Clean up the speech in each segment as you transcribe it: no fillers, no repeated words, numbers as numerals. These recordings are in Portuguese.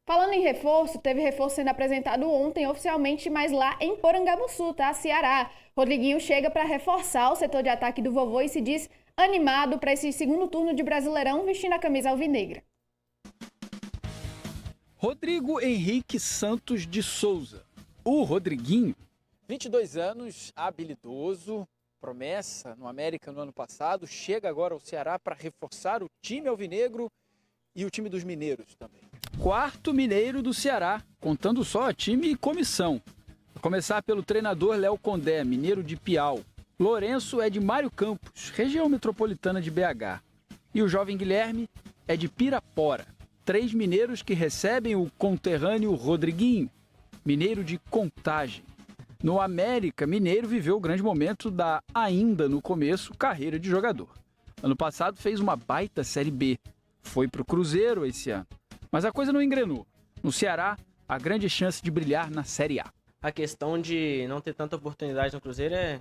Falando em reforço, teve reforço sendo apresentado ontem oficialmente, mas lá em Porangabuçu, tá? Ceará. Rodriguinho chega para reforçar o setor de ataque do vovô e se diz animado para esse segundo turno de Brasileirão vestindo a camisa alvinegra. Rodrigo Henrique Santos de Souza, o Rodriguinho. 22 anos, habilidoso, promessa no América no ano passado, chega agora ao Ceará para reforçar o time alvinegro e o time dos mineiros também. Quarto mineiro do Ceará, contando só time e comissão. Vou começar pelo treinador Léo Condé, mineiro de Piau. Lourenço é de Mário Campos, região metropolitana de BH. E o jovem Guilherme é de Pirapora. 3 mineiros que recebem o conterrâneo Rodriguinho, mineiro de Contagem. No América, Mineiro viveu o grande momento da, ainda no começo, carreira de jogador. Ano passado fez uma baita Série B. Foi pro Cruzeiro esse ano. Mas a coisa não engrenou. No Ceará, a grande chance de brilhar na Série A. A questão de não ter tanta oportunidade no Cruzeiro é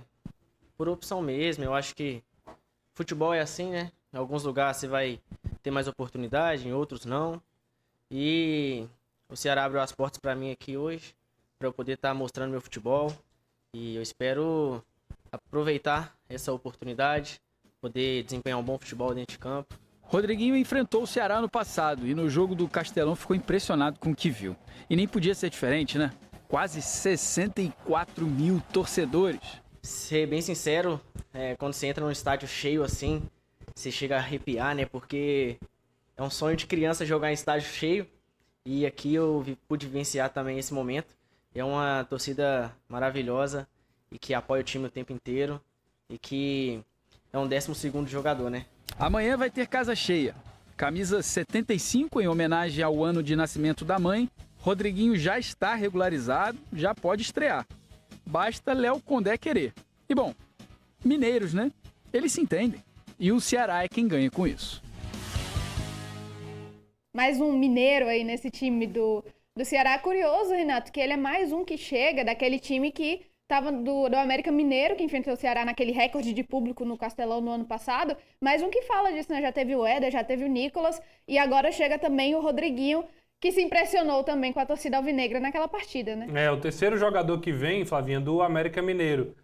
por opção mesmo. Eu acho que futebol é assim, né? Em alguns lugares você vai ter mais oportunidade, em outros não. E o Ceará abriu as portas para mim aqui hoje, para eu poder estar mostrando meu futebol. E eu espero aproveitar essa oportunidade, poder desempenhar um bom futebol dentro de campo. Rodriguinho enfrentou o Ceará no passado e no jogo do Castelão ficou impressionado com o que viu. E nem podia ser diferente, né? Quase 64 mil torcedores. Ser bem sincero, quando você entra num estádio cheio assim, você chega a arrepiar, né? Porque é um sonho de criança jogar em estádio cheio. E aqui eu pude vivenciar também esse momento. É uma torcida maravilhosa e que apoia o time o tempo inteiro. E que é um 12º jogador, né? Amanhã vai ter casa cheia. Camisa 75 em homenagem ao ano de nascimento da mãe. Rodriguinho já está regularizado, já pode estrear. Basta Léo Condé querer. E bom, mineiros, né? Eles se entendem. E o Ceará é quem ganha com isso. Mais um mineiro aí nesse time do Ceará. Curioso, Renato, que ele é mais um que chega daquele time que estava do América Mineiro, que enfrentou o Ceará naquele recorde de público no Castelão no ano passado. Mais um que fala disso, né? Já teve o Éder, já teve o Nicolas e agora chega também o Rodriguinho, que se impressionou também com a torcida alvinegra naquela partida, né? É, o terceiro jogador que vem, Flavinha, do América Mineiro.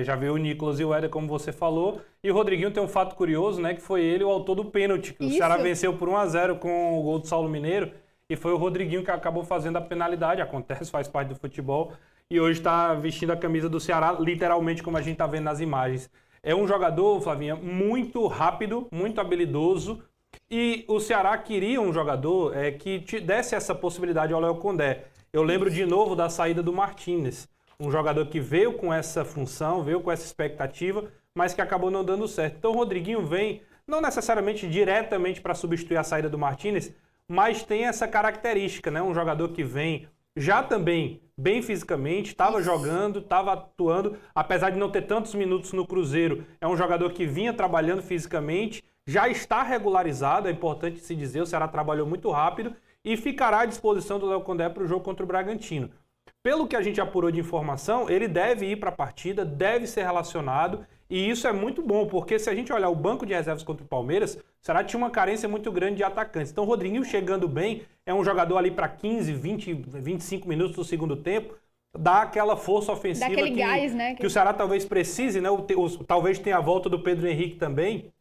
Já veio o Nicolas e o Éder, como você falou. E o Rodriguinho tem um fato curioso, né? Que foi ele o autor do pênalti. Que o Ceará venceu por 1-0 com o gol do Saulo Mineiro. E foi o Rodriguinho que acabou fazendo a penalidade. Acontece, faz parte do futebol. E hoje está vestindo a camisa do Ceará, literalmente, como a gente está vendo nas imagens. É um jogador, Flavinha, muito rápido, muito habilidoso. E o Ceará queria um jogador que desse essa possibilidade ao Léo Condé. Eu lembro de novo da saída do Martínez. Um jogador que veio com essa função, veio com essa expectativa, mas que acabou não dando certo. Então o Rodriguinho vem, não necessariamente diretamente para substituir a saída do Martínez, mas tem essa característica, né? Um jogador que vem já também bem fisicamente, estava jogando, estava atuando, apesar de não ter tantos minutos no Cruzeiro, é um jogador que vinha trabalhando fisicamente, já está regularizado, é importante se dizer, o Ceará trabalhou muito rápido e ficará à disposição do Léo Condé para o jogo contra o Bragantino. Pelo que a gente apurou de informação, ele deve ir para a partida, deve ser relacionado, e isso é muito bom, porque se a gente olhar o banco de reservas contra o Palmeiras, o Ceará tinha uma carência muito grande de atacantes. Então o Rodriguinho chegando bem, é um jogador ali para 15, 20, 25 minutos do segundo tempo, dá aquela força ofensiva gás, né? Que o Ceará talvez precise, né? Talvez tenha a volta do Pedro Henrique também,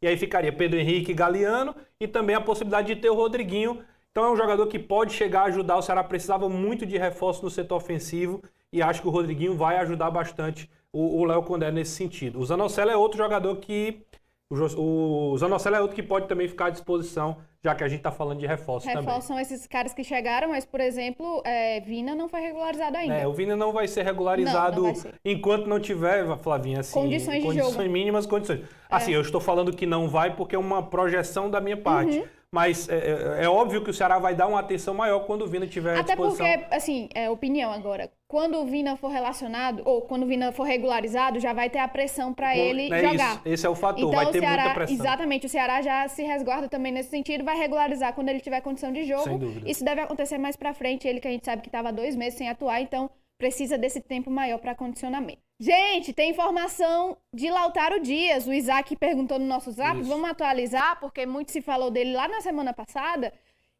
e aí ficaria Pedro Henrique e Galeano, e também a possibilidade de ter o Rodriguinho. Então é um jogador que pode chegar a ajudar. O Ceará precisava muito de reforço no setor ofensivo e acho que o Rodriguinho vai ajudar bastante o Léo Condé nesse sentido. O Zanocelo é outro jogador que... O Zanocelo é outro que pode também ficar à disposição, já que a gente está falando de reforço também. Reforços são esses caras que chegaram, mas, por exemplo, Vina não foi regularizado ainda. O Vina não vai ser regularizado não vai ser. Enquanto não tiver, Flavinha, assim, condições de jogo. Mínimas condições. Assim, eu estou falando que não vai porque é uma projeção da minha parte. Mas é óbvio que o Ceará vai dar uma atenção maior quando o Vina tiver à disposição. Até porque, assim, opinião agora, quando o Vina for relacionado, ou quando o Vina for regularizado, já vai ter a pressão para ele jogar. Isso, esse é o fator, então, vai ter muita pressão. Exatamente, o Ceará já se resguarda também nesse sentido, vai regularizar quando ele tiver condição de jogo. Sem dúvida. Isso deve acontecer mais para frente, ele que a gente sabe que estava 2 meses sem atuar, então precisa desse tempo maior para condicionamento. Gente, tem informação de Lautaro Dias. O Isaac perguntou no nosso zap. Vamos atualizar, porque muito se falou dele lá na semana passada.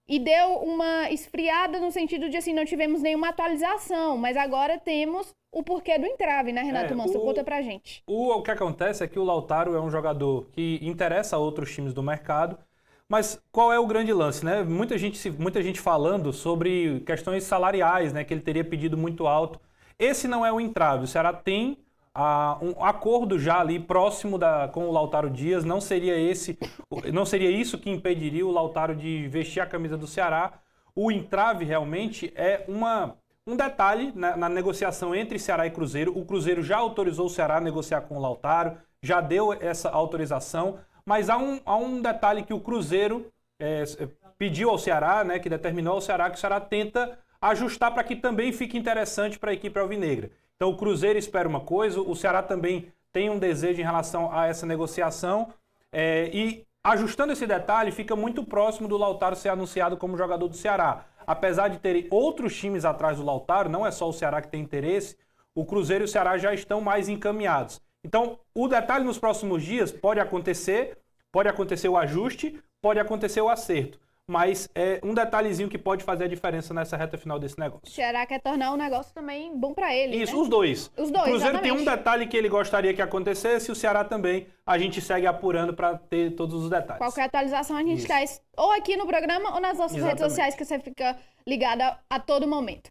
e deu uma esfriada no sentido de, assim, não tivemos nenhuma atualização, mas agora temos o porquê do entrave, né, Renato Manso? Conta pra gente. O que acontece é que o Lautaro é um jogador que interessa a outros times do mercado, mas qual é o grande lance, né? Muita gente falando sobre questões salariais, né, que ele teria pedido muito alto. Esse não é o entrave, o Ceará tem um acordo já ali próximo com o Lautaro Dias, não seria isso que impediria o Lautaro de vestir a camisa do Ceará. O entrave realmente é um detalhe na negociação entre Ceará e Cruzeiro. O Cruzeiro já autorizou o Ceará a negociar com o Lautaro, já deu essa autorização, mas há um detalhe que o Cruzeiro pediu ao Ceará, né, que determinou ao Ceará, que o Ceará tenta ajustar para que também fique interessante para a equipe alvinegra. Então o Cruzeiro espera uma coisa, o Ceará também tem um desejo em relação a essa negociação, e ajustando esse detalhe, fica muito próximo do Lautaro ser anunciado como jogador do Ceará. Apesar de terem outros times atrás do Lautaro, não é só o Ceará que tem interesse, o Cruzeiro e o Ceará já estão mais encaminhados. Então, o detalhe nos próximos dias pode acontecer o ajuste, pode acontecer o acerto. Mas é um detalhezinho que pode fazer a diferença nessa reta final desse negócio. O Ceará quer tornar um negócio também bom pra ele, Isso, né? os dois. Os dois, o Cruzeiro exatamente. tem um detalhe que ele gostaria que acontecesse, o Ceará também. A gente segue apurando para ter todos os detalhes. Qualquer atualização a gente traz ou aqui no programa ou nas nossas redes sociais, que você fica ligada a todo momento.